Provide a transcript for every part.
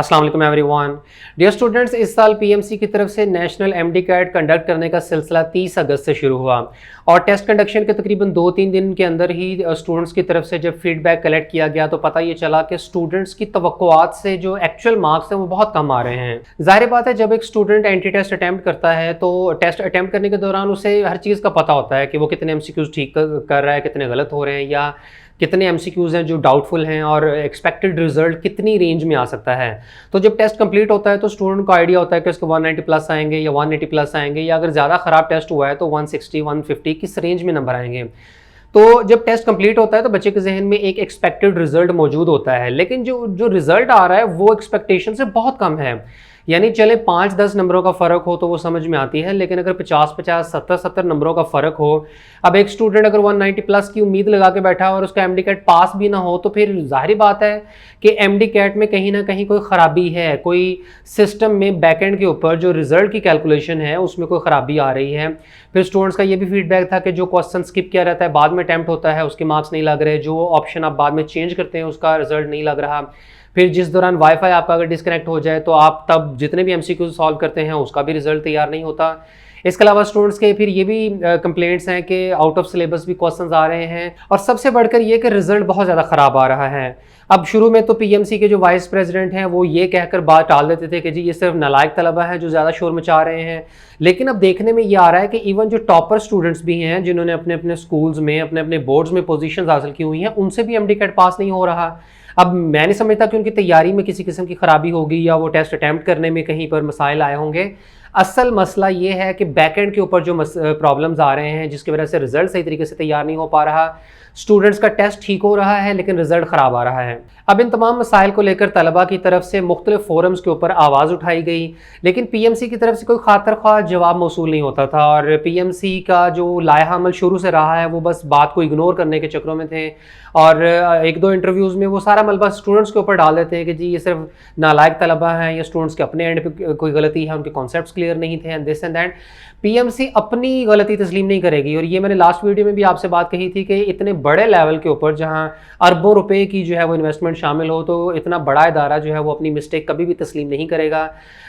अस्सलाम वालेकुम everyone. Dear students, इस साल पीएमसी की तरफ से नेशनल एमडी कैट कंडक्ट करने का सिलसिला 30 अगस्त से शुरू हुआ और टेस्ट कंडक्शन के तकरीबन 2-3 दिन के अंदर ही स्टूडेंट्स की तरफ से जब फीडबैक कलेक्ट किया गया तो पता ये चला कि स्टूडेंट्स की तवक्कुआत से जो एक्चुअल मार्क्स हैं वो बहुत कम आ रहे हैं। जाहिर बात है, जब एक स्टूडेंट एंटी टेस्ट अटैम्प्ट करता है तो टेस्ट अटैम्प्ट करने के दौरान उसे हर चीज़ का पता होता है कि वो कितने एमसीक्यूज ठीक कर रहा है, कितने गलत हो रहे हैं या कितने एमसीक्यूज़ हैं जो डाउटफुल हैं और एक्सपेक्टेड रिजल्ट कितनी रेंज में आ सकता है। तो जब टेस्ट कंप्लीट होता है तो स्टूडेंट को आइडिया होता है कि उसको 190 प्लस आएंगे या 180 प्लस आएंगे या अगर ज़्यादा ख़राब टेस्ट हुआ है तो 160 150 किस रेंज में नंबर आएंगे। तो जब टेस्ट कंप्लीट होता है तो बच्चे के जहन में एक एक्सपेक्टेड रिजल्ट मौजूद होता है, लेकिन जो रिजल्ट आ रहा है वो एक्सपेक्टेशन से बहुत कम है। यानी चले 5-10 नंबरों का फ़र्क हो तो वो समझ में आती है, लेकिन अगर 50-50 70-70 नंबरों का फ़र्क हो, अब एक स्टूडेंट अगर 190 प्लस की उम्मीद लगा के बैठा और उसका एमडी कैट पास भी ना हो तो फिर जाहिर बात है कि एमडी कैट में कहीं ना कहीं कोई ख़राबी है, कोई सिस्टम में बैकएंड के ऊपर जो रिजल्ट की कैलकुलेशन है उसमें कोई ख़राबी आ रही है। फिर स्टूडेंट्स का ये भी फीडबैक था कि जो क्वेश्चन स्किप किया रहता है बाद में अटैम्प्ट होता है उसके मार्क्स नहीं लग रहे, जो ऑप्शन आप बाद में चेंज करते हैं उसका रिजल्ट नहीं लग रहा। फिर जिस दौरान वाईफाई आपका अगर डिस्कनेक्ट हो जाए तो आप तब जितने भी एमसीक्यू सॉल्व करते हैं उसका भी रिजल्ट तैयार नहीं होता। इसके अलावा स्टूडेंट्स के फिर ये भी कंप्लेंट्स हैं कि आउट ऑफ सिलेबस भी क्वेश्चंस आ रहे हैं और सबसे बढ़कर ये कि रिजल्ट बहुत ज़्यादा ख़राब आ रहा है। अब शुरू में तो पीएमसी के जो वाइस प्रेसिडेंट हैं वो ये कहकर बात टाल देते थे कि जी ये सिर्फ नालायक तलबा हैं जो ज़्यादा शोर मचा रहे हैं, लेकिन अब देखने में ये आ रहा है कि इवन जो टॉपर स्टूडेंट्स भी हैं जिन्होंने अपने अपने स्कूल्स में अपने अपने बोर्ड्स में पोजीशंस हासिल की हुई हैं उनसे भी एमडी कैट पास नहीं हो रहा। अब मैं नहीं समझता कि उनकी तैयारी में किसी किस्म की ख़राबी होगी या वो टेस्ट अटैम्प्ट करने में कहीं पर मसाइल आए होंगे। असल मसला ये है कि बैकएंड के ऊपर जो प्रॉब्लम्स आ रहे हैं जिसकी वजह से रिजल्ट सही तरीके से तैयार नहीं हो पा रहा। स्टूडेंट्स का टेस्ट ठीक हो रहा है लेकिन रिजल्ट ख़राब आ रहा है। अब इन तमाम मसाइल को लेकर तलबा की तरफ से मुख्तलिफ फोरम्स के ऊपर आवाज़ उठाई गई, लेकिन पीएमसी की तरफ से कोई खातर ख्वाह जवाब मौसूल नहीं होता था और पीएमसी का जो लाया अमल शुरू से रहा है वो बस बात को इग्नोर करने के चक्करों में थे और एक दो इंटरव्यूज़ में वो सारा मलबा स्टूडेंट्स के ऊपर डाल देते हैं कि जी ये सिर्फ नालायक तलबा हैं या स्टूडेंट्स के अपने एंड पे कोई गलती है, उनके कॉन्सेप्ट्स क्लियर नहीं थे and this and that. PMC अपनी गलती तस्लीम नहीं करेगी और ये मैंने लास्ट वीडियो में भी आपसे बात कही थी कि इतने बड़े लेवल के ऊपर जहां अरबों रुपए की जो है वो इन्वेस्टमेंट शामिल हो तो इतना बड़ा इदारा जो है वो अपनी मिस्टेक कभी भी तस्लीम नहीं करेगा।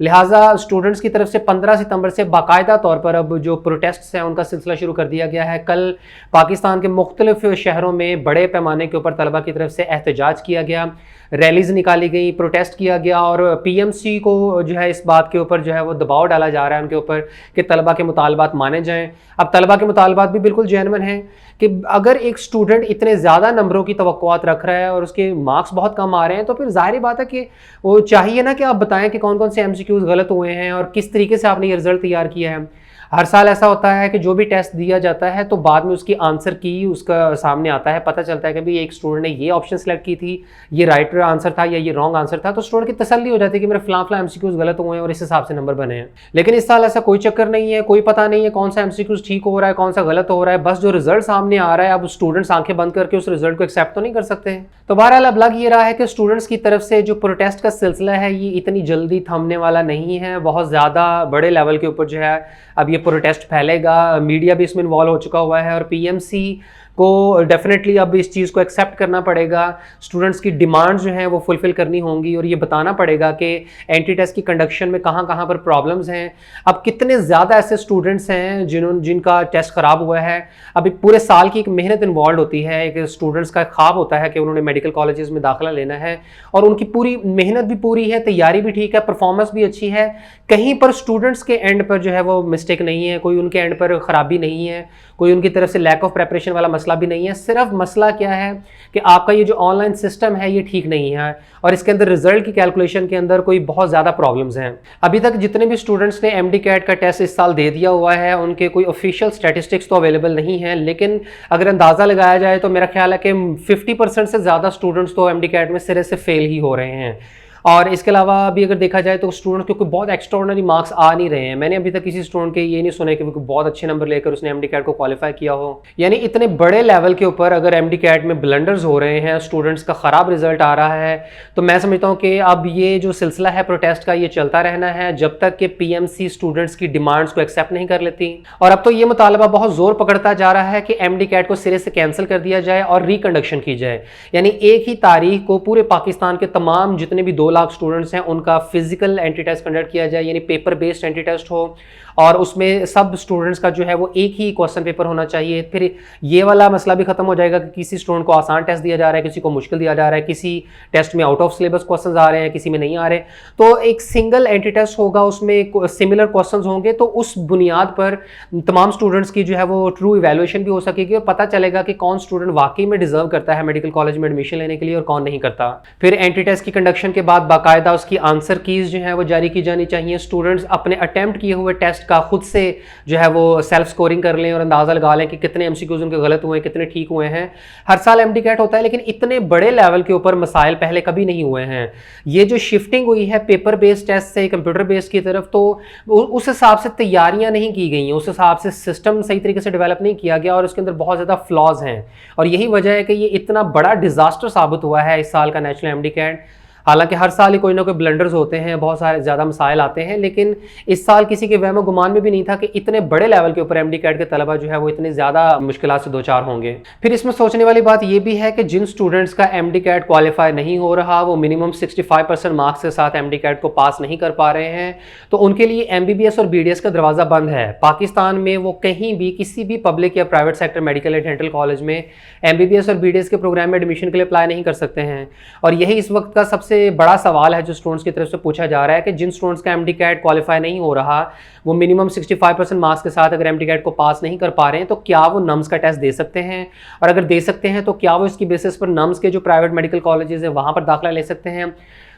लिहाजा स्टूडेंट्स की तरफ से 15 सितंबर से बाकायदा तौर पर अब जो प्रोटेस्ट्स हैं उनका सिलसिला शुरू कर दिया गया है। कल पाकिस्तान के मुख्तलिफ शहरों में बड़े पैमाने के ऊपर तलबा की तरफ से एहतजाज किया गया, रैलीज निकाली गई, प्रोटेस्ट किया गया और पीएमसी को जो है इस बात के ऊपर जो है वो दबाव डाला जा रहा है उनके ऊपर कि तलबा के मुतालबात माने जाएं। अब तलबा के मुतालबात भी बिल्कुल जेन्युइन हैं कि अगर एक स्टूडेंट इतने ज़्यादा नंबरों की तवक्कुआत रख रहा है और उसके मार्क्स बहुत कम आ रहे हैं तो फिर जाहिर बात है कि वो चाहिए ना कि आप बताएं कि कौन कौन से एमसीक्यूज़ गलत हुए हैं और किस तरीके से आपने ये रिजल्ट तैयार किया है। हर साल ऐसा होता है कि जो भी टेस्ट दिया जाता है तो बाद में उसकी आंसर की उसका सामने आता है, पता चलता है कि भाई एक स्टूडेंट ने ये ऑप्शन सेलेक्ट की थी, ये राइट आंसर था या ये रॉन्ग आंसर था, तो स्टूडेंट की तसल्ली हो जाती है कि मेरे फलां एमसीक्यूज गलत हुए हैं और इस हिसाब से नंबर बने हैं। लेकिन इस साल ऐसा कोई चक्कर नहीं है, कोई पता नहीं है कौन सा एमसीक्यूज ठीक हो रहा है कौन सा गलत हो रहा है, बस जो रिजल्ट सामने आ रहा है अब स्टूडेंट्स आंखें बंद करके उस रिजल्ट को एक्सेप्ट तो नहीं कर सकते। तो बहरहाल अब लग ये रहा है कि स्टूडेंट्स की तरफ से जो प्रोटेस्ट का सिलसिला है ये इतनी जल्दी थमने वाला नहीं है, बहुत ज़्यादा बड़े लेवल के ऊपर जो है अब ये प्रोटेस्ट फैलेगा। मीडिया भी इसमें इन्वॉल्व हो चुका हुआ है और पीएमसी को डेफिनेटली अब इस चीज़ को एक्सेप्ट करना पड़ेगा। स्टूडेंट्स की डिमांड्स जो हैं वो फुलफिल करनी होंगी और ये बताना पड़ेगा कि एंटी टेस्ट की कंडक्शन में कहाँ कहाँ पर प्रॉब्लम्स हैं। अब कितने ज़्यादा ऐसे स्टूडेंट्स हैं जिनका टेस्ट ख़राब हुआ है। अब एक पूरे साल की एक मेहनत इन्वॉल्व होती है, एक स्टूडेंट्स का ख्वाब होता है कि उन्होंने मेडिकल कॉलेजेस में दाखिला लेना है और उनकी पूरी मेहनत भी पूरी है, तैयारी भी ठीक है, परफॉर्मेंस भी अच्छी है, कहीं पर स्टूडेंट्स के एंड पर जो है वो मिस्टेक नहीं है, कोई उनके एंड पर ख़राबी नहीं है, कोई उनकी तरफ से लैक ऑफ प्रेपरेशन वाला मसला भी नहीं है। सिर्फ मसला क्या है कि आपका ये जो ऑनलाइन सिस्टम है ये ठीक नहीं है और इसके अंदर रिजल्ट की कैलकुलेशन के अंदर कोई बहुत ज़्यादा प्रॉब्लम्स हैं। अभी तक जितने भी स्टूडेंट्स ने एमडी कैट का टेस्ट इस साल दे दिया हुआ है उनके कोई ऑफिशियल स्टैटिस्टिक्स तो अवेलेबल नहीं है, लेकिन अगर अंदाज़ा लगाया जाए तो मेरा ख्याल है कि 50% से ज़्यादा स्टूडेंट्स तो एमडी कैट में सिरे से फेल ही हो रहे हैं। और इसके अलावा अभी अगर देखा जाए तो स्टूडेंट के कोई बहुत एक्स्ट्राऑर्डिनरी मार्क्स आ नहीं रहे हैं। मैंने अभी तक किसी स्टूडेंट के ये नहीं सुना कि वो बहुत अच्छे नंबर लेकर उसने एमडी कैट को क्वालिफाई किया हो। यानी इतने बड़े लेवल के ऊपर अगर एमडी कैट में ब्लंडर्स हो रहे हैं, स्टूडेंट्स का ख़राब रिजल्ट आ रहा है, तो मैं समझता हूँ कि अब ये जो सिलसिला है प्रोटेस्ट का ये चलता रहना है जब तक कि पीएमसी स्टूडेंट्स की डिमांड्स को एक्सेप्ट नहीं कर लेती। और अब तो ये मुतालबा बहुत जोर पकड़ता जा रहा है कि एमडी कैट को सिरे से कैंसिल कर दिया जाए और रिकंडक्शन की जाए। यानी एक ही तारीख को पूरे पाकिस्तान के तमाम जितने भी 2 लाख स्टूडेंट्स हैं उनका फिजिकल एंट्री टेस्ट कंडक्ट किया जाए, यानी पेपर बेस्ड एंट्री टेस्ट हो और उसमें सब स्टूडेंट्स का जो है वो एक ही क्वेश्चन पेपर होना चाहिए। फिर ये वाला मसला भी खत्म हो जाएगा कि किसी स्टूडेंट को आसान टेस्ट दिया जा रहा है, किसी को मुश्किल दिया जा रहा है, किसी टेस्ट में आउट ऑफ सिलेबस क्वेश्चंस आ रहे हैं, किसी में नहीं आ रहे। तो एक सिंगल एंट्री टेस्ट होगा, उसमें सिमिलर क्वेश्चंस होंगे, तो उस बुनियाद पर तमाम स्टूडेंट्स की जो है वो ट्रू इवैल्यूएशन भी हो सकेगी और पता चलेगा कि कौन स्टूडेंट वाकई में डिजर्व करता है मेडिकल कॉलेज में एडमिशन लेने के लिए और कौन नहीं करता। फिर एंट्री टेस्ट की कंडक्शन के बाद बाकायदा उसकी आंसर कीज जो है वो जारी की जानी चाहिए। स्टूडेंट्स अपने अटेम्प्ट किए हुए टेस्ट का खुद से जो है वो सेल्फ स्कोरिंग कर लें और अंदाजा लगा लें कि कितने एमसीक्यूज उनके गलत हुए हैं, कितने ठीक हुए हैं। हर साल एमडीकैट होता है लेकिन इतने बड़े लेवल के ऊपर मसाइल पहले कभी नहीं हुए हैं। ये जो शिफ्टिंग हुई है पेपर बेस्ड टेस्ट से कंप्यूटर बेस्ड की तरफ, तो उस हिसाब से तैयारियां नहीं की गई हैं, उस हिसाब से सिस्टम सही तरीके से डेवलप नहीं किया गया और उसके अंदर बहुत ज़्यादा फ्लॉज हैं और यही वजह है कि ये इतना बड़ा डिजास्टर साबित हुआ है इस साल का नेशनल एमडीकैट। हालांकि हर साल ही कोई ना कोई ब्लंडर्स होते हैं, बहुत सारे ज़्यादा मसाइल आते हैं, लेकिन इस साल किसी के वहम गुमान में भी नहीं था कि इतने बड़े लेवल के ऊपर एमडीकैट के तलबा जो है वो इतने ज़्यादा मुश्किलात से दो चार होंगे। फिर इसमें सोचने वाली बात ये भी है कि जिन स्टूडेंट्स का एमडीकैट क्वालिफाई नहीं हो रहा, वो मिनिमम 65% मार्क्स के साथ एमडीकैट को पास नहीं कर पा रहे हैं, तो उनके लिए एमबीबीएस और बीडीएस का दरवाज़ा बंद है। पाकिस्तान में वो कहीं भी किसी भी पब्लिक या प्राइवेट सेक्टर मेडिकल या डेंटल कॉलेज में एमबीबीएस और बीडीएस के प्रोग्राम में एडमिशन के लिए अप्लाई नहीं कर सकते हैं। और यही इस वक्त का सबसे बड़ा सवाल है जो स्टूडेंट्स की तरफ से पूछा जा रहा है कि जिन स्टूडेंट्स का एमडीकैट क्वालिफाई नहीं हो रहा, वो मिनिमम 65% मार्क्स के साथ अगर एमडीकैट को पास नहीं कर पा रहे हैं, तो क्या वो नम्स का टेस्ट दे सकते हैं? और अगर दे सकते हैं तो क्या वो इसकी बेसिस पर नम्स के जो प्राइवेट मेडिकल कॉलेजेस है वहां पर दाखिला ले सकते हैं?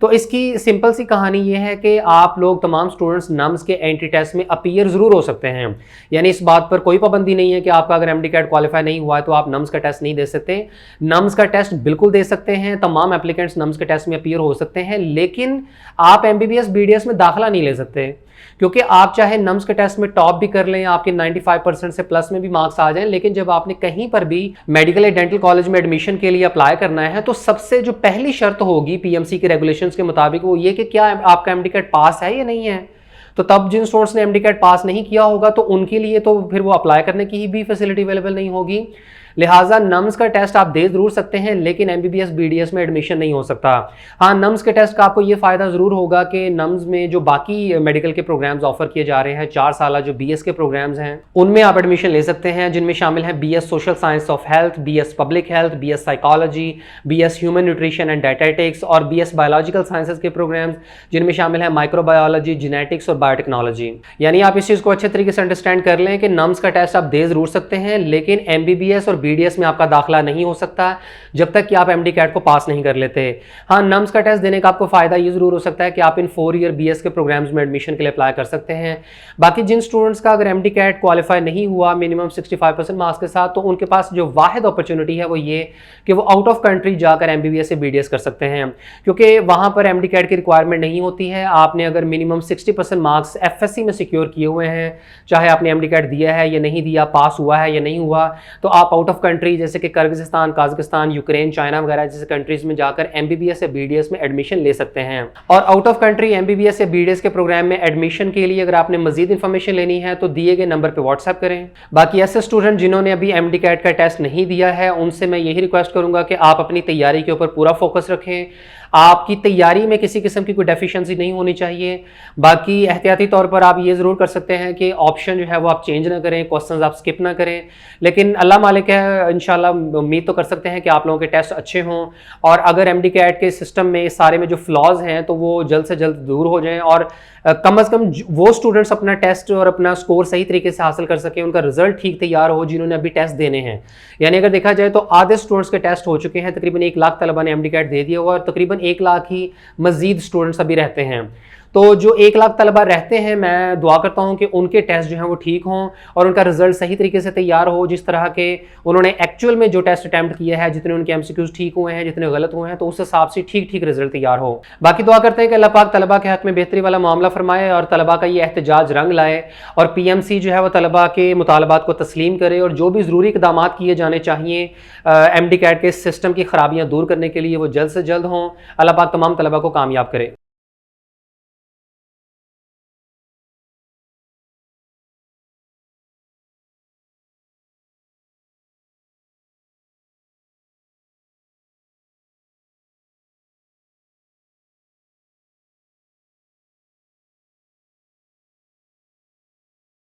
तो इसकी सिंपल सी कहानी ये है कि आप लोग तमाम स्टूडेंट्स नम्स के एंट्री टेस्ट में अपीयर ज़रूर हो सकते हैं, यानी इस बात पर कोई पाबंदी नहीं है कि आपका अगर एमडीकैट क्वालिफाई नहीं हुआ है तो आप नम्स का टेस्ट नहीं दे सकते। नम्स का टेस्ट बिल्कुल दे सकते हैं, तमाम एप्लीकेंट्स नम्स के टेस्ट में अपीयर हो सकते हैं, लेकिन आप एमबीबीएस बीडीएस में दाखिला नहीं ले सकते, क्योंकि आप चाहे नम्स के टेस्ट में टॉप भी कर लें, आपके 95% से प्लस में भी मार्क्स आ जाएं, लेकिन जब आपने कहीं पर भी मेडिकल या डेंटल कॉलेज में एडमिशन के लिए अप्लाई करना है तो सबसे जो पहली शर्त होगी पीएमसी के रेगुलेशंस के मुताबिक वो ये कि क्या आपका एमडीकैट पास है या नहीं है। तो तब जिन स्टूडेंट्स ने एमडीकैट पास नहीं किया होगा तो उनके लिए तो फिर वो अप्लाई करने की भी फैसिलिटी अवेलेबल नहीं होगी। लिहाजा नम्स का टेस्ट आप दे जरूर सकते हैं लेकिन एमबीबीएस बीडीएस में एडमिशन नहीं हो सकता। हाँ, नम्स के टेस्ट का आपको ये फायदा जरूर होगा कि नम्स में जो बाकी मेडिकल के प्रोग्राम्स ऑफर किए जा रहे हैं 4 साल जो बीएस के प्रोग्राम्स हैं उनमें आप एडमिशन ले सकते हैं, जिनमें शामिल हैं BS social science of health, BS public health, BS psychology, BS human nutrition and dietetics और बीएस बायोलॉजिकल साइंसेज के प्रोग्राम्स, जिनमें शामिल है माइक्रोबायोलॉजी, जेनेटिक्स और बायोटेक्नोलॉजी। यानी आप इस चीज़ को अच्छे तरीके से अंडरस्टैंड कर लें कि नम्स का टेस्ट आप दे जरूर सकते हैं लेकिन एमबीबीएस और बीडीएस में आपका दाखिला नहीं हो सकता जब तक कि आप एमडीकैट को पास नहीं कर लेते। हाँ, नम्स का टेस्ट देने का आपको फायदा ये जरूर हो सकता है कि आप इन 4 ईयर बीएस के प्रोग्राम्स में एडमिशन के लिए अप्लाई कर सकते हैं। बाकी जिन स्टूडेंट्स का अगर एमडीकैट क्वालिफाई नहीं हुआ मिनिमम 65% मार्क्स के साथ, तो उनके पास जो वाहिद अपॉर्चुनिटी है वो ये कि वो आउट ऑफ कंट्री जाकर एमबीबीएस से बीडीएस कर सकते हैं, क्योंकि वहां पर एमडीकैट की रिक्वायरमेंट नहीं होती है। आपने अगर मिनिमम 60% मार्क्स एफएससी में सिक्योर किए हुए हैं, चाहे आपने एमडीकैट दिया है या नहीं दिया, पास हुआ है या नहीं हुआ, तो आप आउट ऑफ कंट्री जैसे कि किर्गिस्तान, काजाकिस्तान, यूक्रेन, चाइना वगैरह जैसे कंट्रीज में जाकर एमबीबीएस या बीडीएस में एडमिशन ले सकते हैं। और आउट ऑफ कंट्री एमबीबीएस या बीडीएस के प्रोग्राम में एडमिशन के लिए अगर आपने मजीद इन्फॉर्मेशन लेनी है तो दिए गए नंबर पर व्हाट्सएप करें। बाकी ऐसे स्टूडेंट जिन्होंने अभी एमडीकैट का टेस्ट नहीं दिया है उनसे मैं यही रिक्वेस्ट करूंगा कि आप अपनी तैयारी के ऊपर पूरा फोकस रखें, आपकी तैयारी में किसी किस्म की कोई डेफिशिएंसी नहीं होनी चाहिए। बाकी एहतियाती तौर पर आप ये ज़रूर कर सकते हैं कि ऑप्शन जो है वो आप चेंज ना करें, क्वेश्चंस आप स्किप ना करें, लेकिन अल्लाह मालिक है, इंशाल्लाह उम्मीद तो कर सकते हैं कि आप लोगों के टेस्ट अच्छे हों और अगर एमडीकैट के सिस्टम में इस सारे में जो फ्लॉज हैं तो वो जल्द से जल्द दूर हो जाएँ और कम अज़ कम वो स्टूडेंट्स अपना टेस्ट और अपना स्कोर सही तरीके से हासिल कर सकें, उनका रिजल्ट ठीक तैयार हो जिन्होंने अभी टेस्ट देने हैं। यानी अगर देखा जाए तो आधे स्टूडेंट्स के टेस्ट हो चुके हैं, तकरीबन 1 लाख तलबा ने एमडीकैट दे दिया हुआ और तकरीबन 1 लाख ही मजीद स्टूडेंट्स अभी रहते हैं। तो जो 1 लाख तलबा रहते हैं, मैं दुआ करता हूं कि उनके टेस्ट जो हैं वो ठीक हों और उनका रिजल्ट सही तरीके से तैयार हो, जिस तरह के उन्होंने एक्चुअल में जो टेस्ट अटैम्प्ट किया है, जितने उनके एमसीक्यूज ठीक हुए हैं, जितने गलत हुए हैं, तो उस हिसाब से ठीक ठीक रिजल्ट तैयार हो। बाकी दुआ करते हैं कि अल्लाह पाक तलबा के हक में बेहतरी वाला मामला फरमाए और तलबा का ये एहतजाज रंग लाए और पीएमसी जो है वो तलबा के मुतालबात को तस्लीम करे और जो भी ज़रूरी इक़दाम किए जाने चाहिए एमडीकैट के सिस्टम की खराबियाँ दूर करने के लिए वो जल्द से जल्द हों। अल्लाह पाक तमाम तलबा को कामयाब करे।